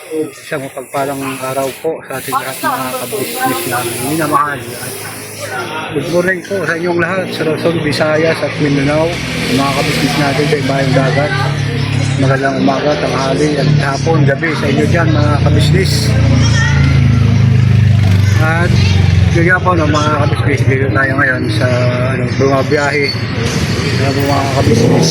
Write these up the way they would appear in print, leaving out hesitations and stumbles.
Isang mapagpalang araw po sa ating lahat mga kabisnes namin. Minamahal. Good morning po sa inyong lahat sa Luzon, Visayas at Mindanao. Mga kabisnes natin sa ibayang dagat. Magandang umaga, tanghali at hapon, gabi sa inyo dyan mga kabisnes. At kaya po mga kabisnes, dito tayo ngayon sa bumabiyahe na mga kabisnes.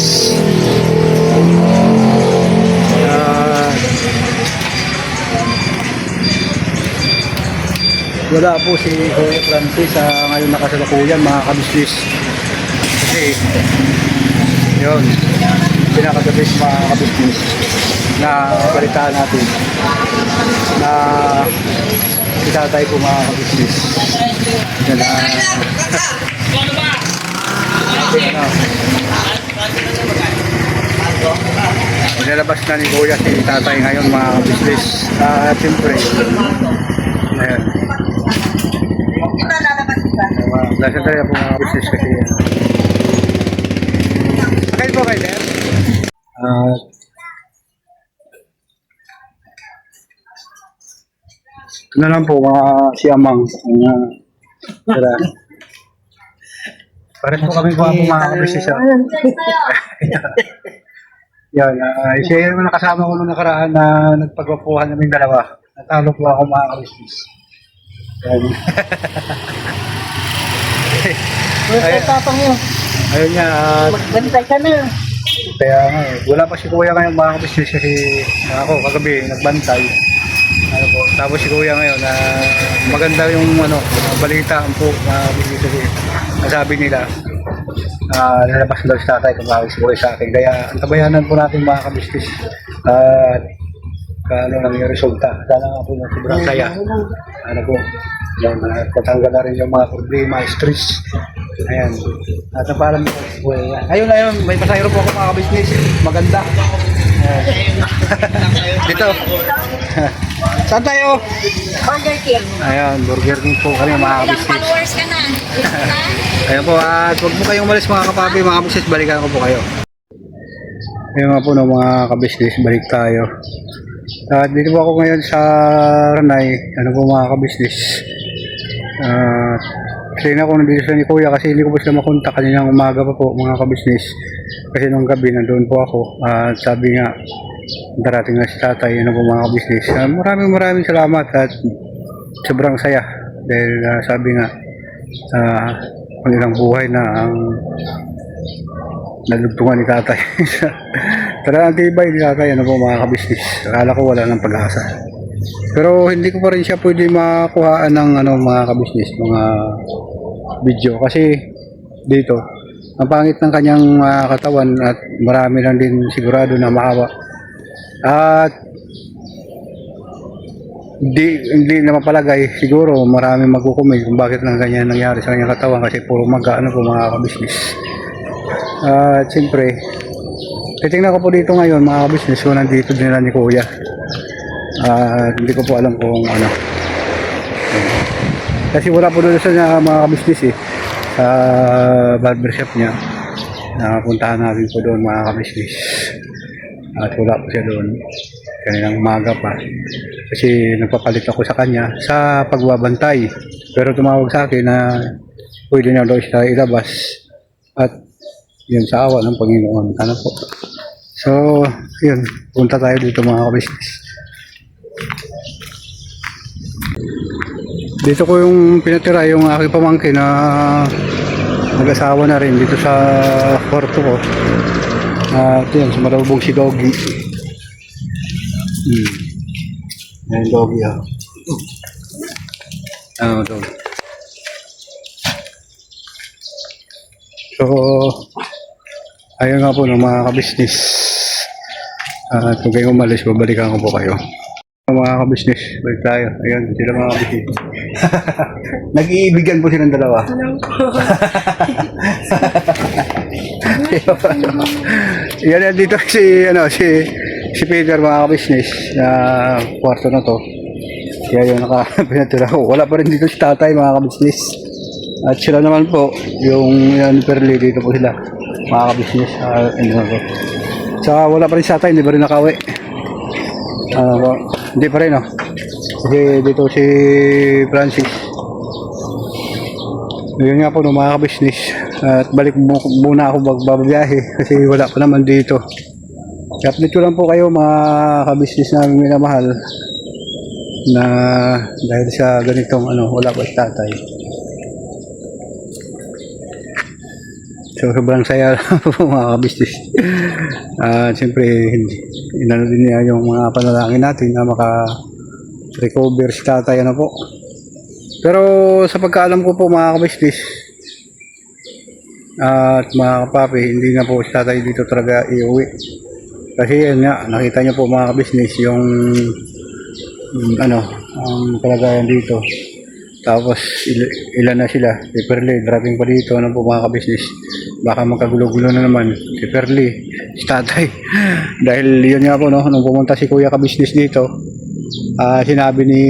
Wala po si Kuya Francis ngayon nakasalukuyan mga kabisnes. Kasi yun, pinakagabis mga kabisnes na balitaan natin na itatay po mga kabisnes. Yan nilabas na ni Kuya si tatay ngayon mga kabisnes. Siyempre ayan, nasa tayo po mga kabisnes kasi okay po kayo there. Ito na lang po mga si Amang. Pares po kami po mga kabisnes. Yan, siya yung nakasama ko nung nakaraan na nagpagwapuhan namin dalawa. Natalo po ako mga kabisnes. Yan. Ayun nga. Magbantay ka na. Kaya nga wala pa si Kuya ngayon mga kabisnes kasi ako kagabi nagbantay. Ano po, tapos si Kuya ngayon maganda yung balita po mga kabisnes kasi nasabi nila lalabas daw si tatay kung bakit si Kuya sa akin. Kaya ang tabayanan po natin mga kabisnes lang yung resulta. Sana nga po ng sobrang saya. Ano po, yan, patanggal na rin yung mga problema, stress. Ayan. At parang ayun, may pasayro po ako mga kabisnes. Maganda. Dito. Saan tayo? Burger King. Ayan, Burger King po kami mga kabisnes. Followers ka na. Ayan po, at huwag po kayong umalis mga kapapi, mga kabisnes, balikan ko po kayo. Ayan nga po mga kabisnes, balik tayo. At dito po ako ngayon sa Ranay, ano po mga kabisnes. Kasi na ako nandito sa ni Kuya kasi hindi ko po sila makontak kaninang umaga pa po mga kabisnes. Kasi nung gabi nandoon po ako at sabi nga darating na si tatay, ano po mga kabisnes. Maraming salamat at sobrang saya dahil sabi nga ang ilang buhay na ang nalugtungan ni tatay. Tara, antibay ni tatay, ano po mga kabisnes. Akala ko wala ng pag-asa. Pero hindi ko pa rin siya pwede makuhaan ng mga kabisnes, mga video. Kasi dito, ang pangit ng kanyang katawan at marami lang din sigurado na mahaba. At hindi na mapalagay, siguro marami magkukomment kung bakit lang ganyan nangyari sa kanyang katawan kasi puro maga po mga kabisnes. Siyempre titingnan ko po dito ngayon mga kabisnes kung nandito din na ni Kuya. Hindi ko po alam kung kasi wala po doon sa mga kabisnes sa barbershop niya. Napuntahan natin po doon mga kabisnes at wala po siya doon kanilang umaga pa kasi nagpapalit ako sa kanya sa pagbabantay, pero tumawag sa akin na pwede na daw siya ilabas at yun sa awa ng Panginoon. Ano po? So, yun. Punta tayo dito mga kabisnes. Dito ko yung pinatira yung aking pamangkin na nag-asawa na rin dito sa kwarto ko. Ito yan, sumalubog si Doggy. Yan Doggy Doggy. So, ayun nga po ng mga kabisnes. Kung kayo umalis, babalikan ko po kayo. Mga kabisnes, balik tayo. Ayun, sila mga kabisnes. Nag-iibigan po silang dalawa. Yan dito si Peter mga kabisnes na kwarto na to. Kaya yun pinatira ko. Wala pa rin dito si tatay mga kabisnes. At sila naman po, yung Perli, dito po sila, mga kabisnes. So, wala pa rin sa tatay, hindi pa rin nakauwi. Hindi pa rin, no? Kasi dito si Francis. Yun nga po, no, mga ka-business. At balik muna ako magbabiyahe kasi wala pa naman dito. I-update ko lang po kayo, mga ka-business namin minamahal, na dahil sa ganitong wala pa si tatay. So sobrang saya lang po mga ka-business. Siyempre inano din niya yung mga panalangin natin na maka-recover si tatay po. Pero sa pagkaalam ko po mga ka-business at mga kapapi, hindi na po si tatay dito talaga iuwi. Kasi yan nga, nakita niyo po mga ka-business yung ang kalagayan dito. Tapos ilan na sila, si Perli, driving pa dito, po mga ka-business. Baka magkagulo-gulo na naman si Perli, si tatay. Dahil yun nga po, no, nung pumunta si kuya ka-business dito, sinabi ni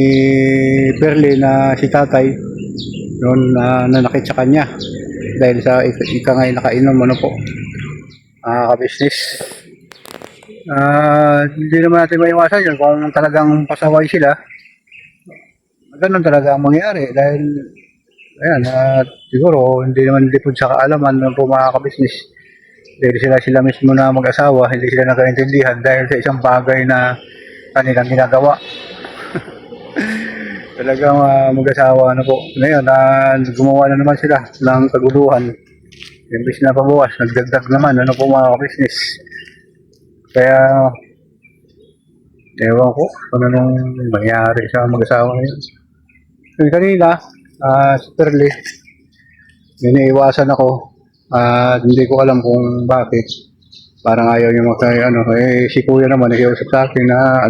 Perli na si tatay yun nanakit sa kanya dahil sa ika nga nakainom po ka-business. Hindi naman natin maiwasan yun kung talagang pasaway sila. Ganun talaga ang mangyari dahil ayan, siguro hindi naman lipod sa kaalaman ng mga ka-business dahil sila mismo na mag-asawa, hindi sila nagkaintindihan dahil sa isang bagay na kanilang ginagawa. Talagang mag-asawa po ngayon, gumawa na naman sila ng kaguluhan, imbis na pabuwas, nagdagdag naman po mga ka-business. Kaya ewan ko kung anong mangyari sa mag-asawa ngayon. Kanina, si Perli, iniiwasan ako at hindi ko alam kung bakit. Parang ayaw niya si kuya naman nakiusap sa akin na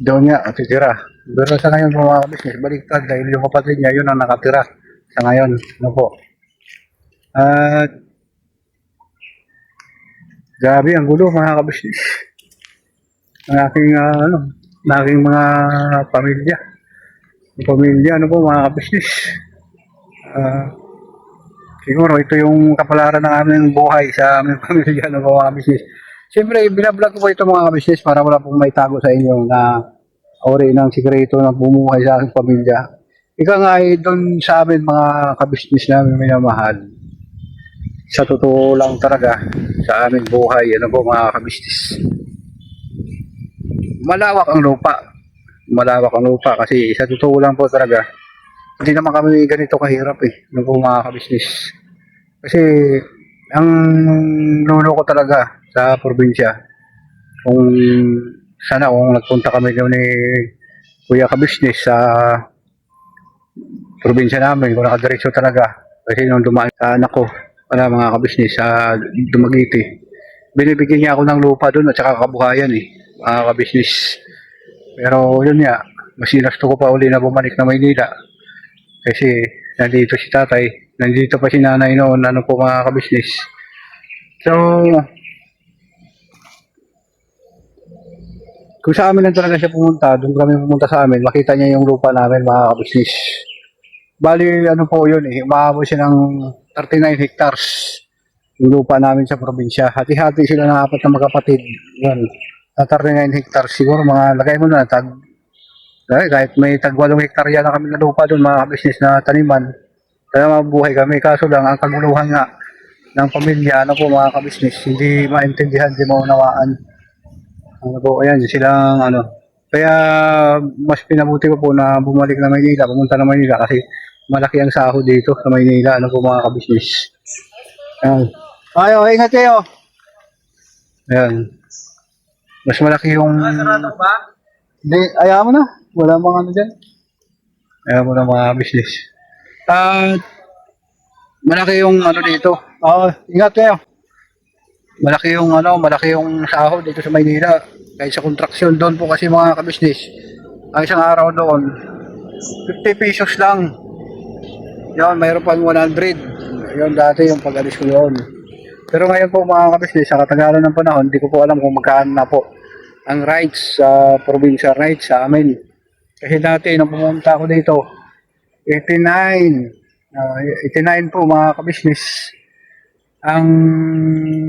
doon niya titira. Pero sa ngayon mga business, baliktad dahil yung kapatid niya yun ang nakatira sa ngayon. Po. At grabe ang gulo mga ka-business. Ang aking mga pamilya. Yung pamilya, po mga ka-business. Siguro ito yung kapalaran ng aming buhay sa aming pamilya, po mga ka-business. Siyempre, binablog ko po ito mga ka-business para wala pong may tago sa inyo na ori ng sikreto ng bumuhay sa aking pamilya. Ika nga ay doon sa amin mga ka-business namin minamahal. Sa totoo lang talaga, sa aming buhay, po mga ka-business. Malawak ang lupa. Malawak ang lupa kasi sa totoo lang po talaga, hindi naman kami ganito kahirap po mga ka-business. Kasi ang lolo ko talaga sa probinsya, kung nagpunta kami doon ni kuya ka-business sa probinsya namin, kung nakadiretso talaga. Kasi nung dumaan sa anak ko, mga ka-business sa Dumaguete, binibigyan niya ako ng lupa doon at saka kabuhayan mga ka-business. Pero yun nga, mas inasto ko pa uli na bumalik na Maynila. Kasi nandito si tatay, nandito pa si nanay noon, po mga ka-business. So, kung sa amin lang talaga siya pumunta, doon kami pumunta sa amin, makita niya yung lupa namin mga ka-business. Bali, po yun umaabot siya ng 39 hectares yung lupa namin sa probinsya. Hati-hati sila ng apat na magkapatid. Yan. Sa 39 hectares, siguro mga lagay mo na kahit may tag 8 hektarya na kami na lupa doon mga business na taniman. Kaya mabuhay kami. Kaso lang, ang kaguluhan nga ng pamilya, po mga ka-business, hindi maintindihan, hindi maunawaan. Po, ayan, silang Kaya mas pinabuti ko po na bumalik na Maynila, pumunta na Maynila kasi malaki ang sahod dito sa Maynila, po mga ka-business. Ayan. Ayo, ingat kayo. Ayan. Mas malaki yung... Hindi, ayaw mo na. Wala mga dyan. Ayaw mo na mga business. Malaki yung dito. Ingat kayo. Malaki yung sahod dito sa Maynila. Kahit sa kontraksyon doon po kasi mga ka-business. Ang isang araw doon, 50 pesos lang. Yun, mayroon pa 100. Yun dati yung pag-alis ko yun. Pero ngayon po mga ka-business, sa katagalan ng panahon, hindi ko po alam kung magkano na po ang rights, provincial rights sa amin. Kasi dati nung pumunta ako dito, 89 po mga ka-business. ang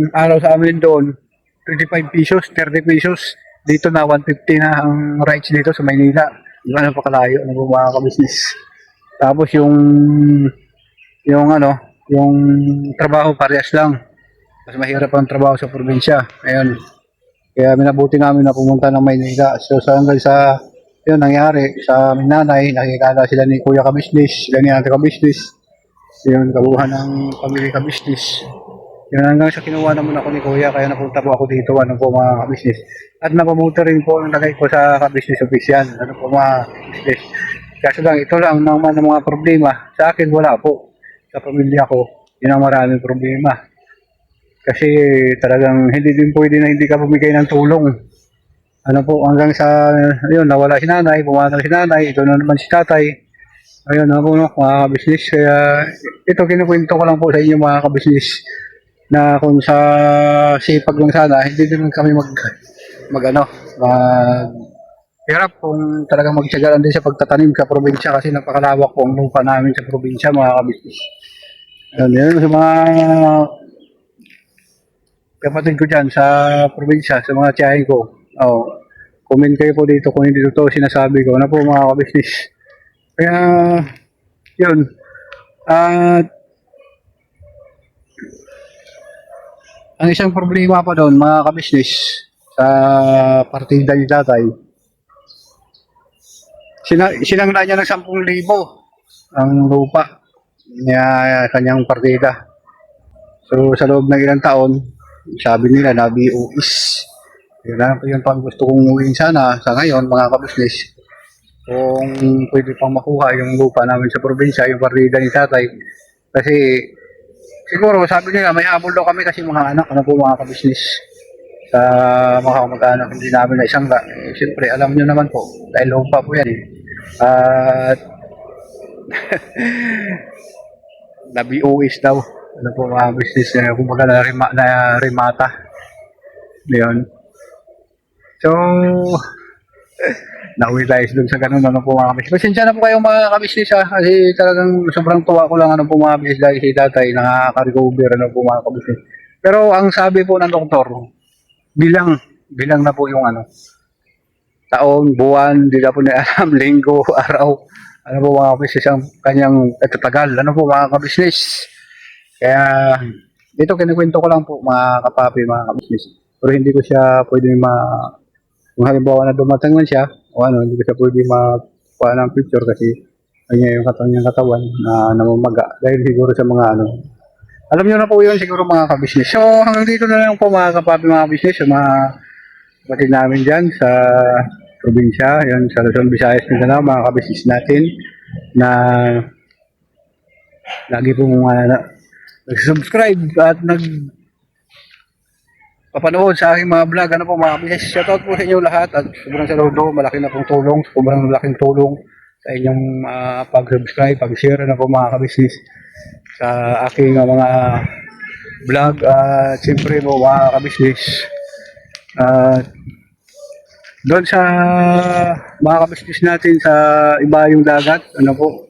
araw sa amin doon, 25 pesos, 30 pesos. Dito na 150 na ang rides dito sa Maynila. Di ba napakalayo ng mga kabisnes. Tapos yung ano, yung trabaho parehas lang. Mas mahirap ang trabaho sa probinsya. Ayun. Kaya minabuti namin na pumunta ng Maynila. So hanggang sa yun nangyari sa aming nanay, nakikala sila ni Kuya Kabisnes, sila ni Ate Kabisnes. Yun, kabuhan ng pamilya Kabisnes. Yun hanggang sa kinuha naman ako ni Kuya, kaya napunta po ako dito, ano po mga kabisnes. At napabuti rin po ang lagay ko sa kabisnes official, ano po mga kabisnes. Kaso lang, ito lang naman ang mga problema. Sa akin wala po. Sa pamilya ko, yun ang maraming problema. Kasi talagang hindi din pwede na hindi ka bumigay ng tulong. Ano po, hanggang sa, ayun, nawala si nanay, pumatay si nanay, ito na naman si tatay. Ayun, ano po, no, mga kabisnes. Kaya ito, kinukwento ko lang po sa inyo mga kabisnes na kung sa sipag lang sana, hindi din kami hirap kung talagang magtyaga lang din sa pagtatanim sa probinsya kasi napakalawak po ang lupa namin sa probinsya mga kabisnes. Ayun, yun sa mga kapatid ko dyan sa probinsya, sa mga tiyahin ko. Oh, comment kayo po dito kung hindi totoo sinasabi ko. Ano po mga kabisnes. Kaya, yun. At, ang isang problema pa doon, mga kabisnes, sa partida ni tatay, sinangla niya ng 10,000 ang lupa niya kanyang partida. So, sa loob ng ilang taon, sabi nila na BOS. Yun na po yung pang gusto kong uwiin sana sa ngayon, mga kabisnes. Kung pwede pang makuha yung lupa namin sa probinsya, yung partida ni tatay. Kasi, siguro, sabi nila, may habol daw kami kasi mga anak, ano po mga kabisnes. Sa mga kamag-anak, hindi namin na isang siyempre, alam nyo naman po, dahil lupa po yan eh. At, na BOS daw. Ano po mga business na kumbaga na rimata. Yun. So, nauwi tayo dun sa ganun ano po mga kabisnes. Pasensya na po kayo mga kabisnes ha. Kasi talagang sobrang tuwa ko lang ano po mga kabisnes dahil si tatay nakaka-recover ano po mga kabisnes. Pero ang sabi po ng doktor, bilang na po yung ano, taon, buwan, di na po na alam, linggo, araw. Ano po mga kabisnes ang kanyang katatagal. Ano po mga kabisnes. Kaya, dito kinikwento ko lang po mga kapapi, mga kabisnes. Pero hindi ko siya pwede kung halimbawa na dumating man siya, o ano, hindi ko siya pwede makuha ng picture kasi kanya yung kanyang katawan na namamaga. Dahil siguro sa mga ano. Alam nyo na po yun siguro mga kabisnes. So, hanggang dito na lang po mga kapapi, mga kabisnes, sa mga kapatid namin dyan sa probinsya, yan sa Luzon, Visayas, Mindanao, mga kabisnes natin na lagi po nag-subscribe at papanood sa aking mga vlog. Ano po mga kabisnes, shoutout po sa inyo lahat at sobrang saludo, malaki na pong tulong, sobrang malaking tulong sa inyong pag-subscribe, pag-share na po mga kabisnes sa aking mga vlog at siyempre po mga kabisnes doon sa mga kabisnes natin sa iba yung dagat, ano po,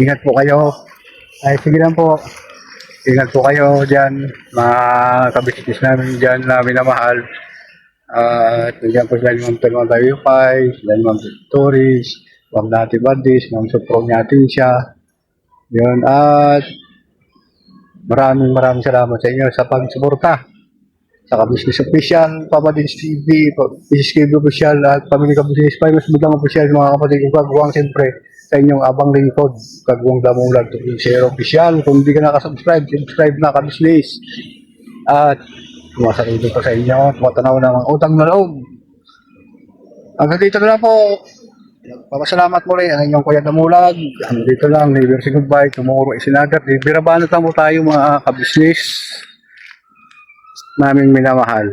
ingat po kayo. Ay, sige lang po. Ingat po kayo dyan, mga kabisnes namin dyan na minamahal. At nandiyan po sila ni Ma'am Telma tayo Pay, sila ni Ma'am Toris, Ma'am Nati Bandis, Ma'am Suprong natin siya. Yun, at maraming salamat sa inyo sa pagsuporta sa Kabisnes Official, Papa Dins TV, PCSKB Official at Pamilya Kabisnes Pay, mas budang official mga kapatid ko, kagawang siyempre sa inyong abang lingkod, kagawang damulag, Zero Official. Kung hindi ka nakasubscribe, subscribe na Kabisnes. At sumasaludo ko sa inyo, tumatanaw ng mga utang na loob. Hanggang dito na lang po. Papasalamat mo rin ang inyong Kuya Damulag. Hanggang dito lang, never say goodbye, tomorrow is another day. Birabanat lang po tayo mga kabisnes naming minamahal.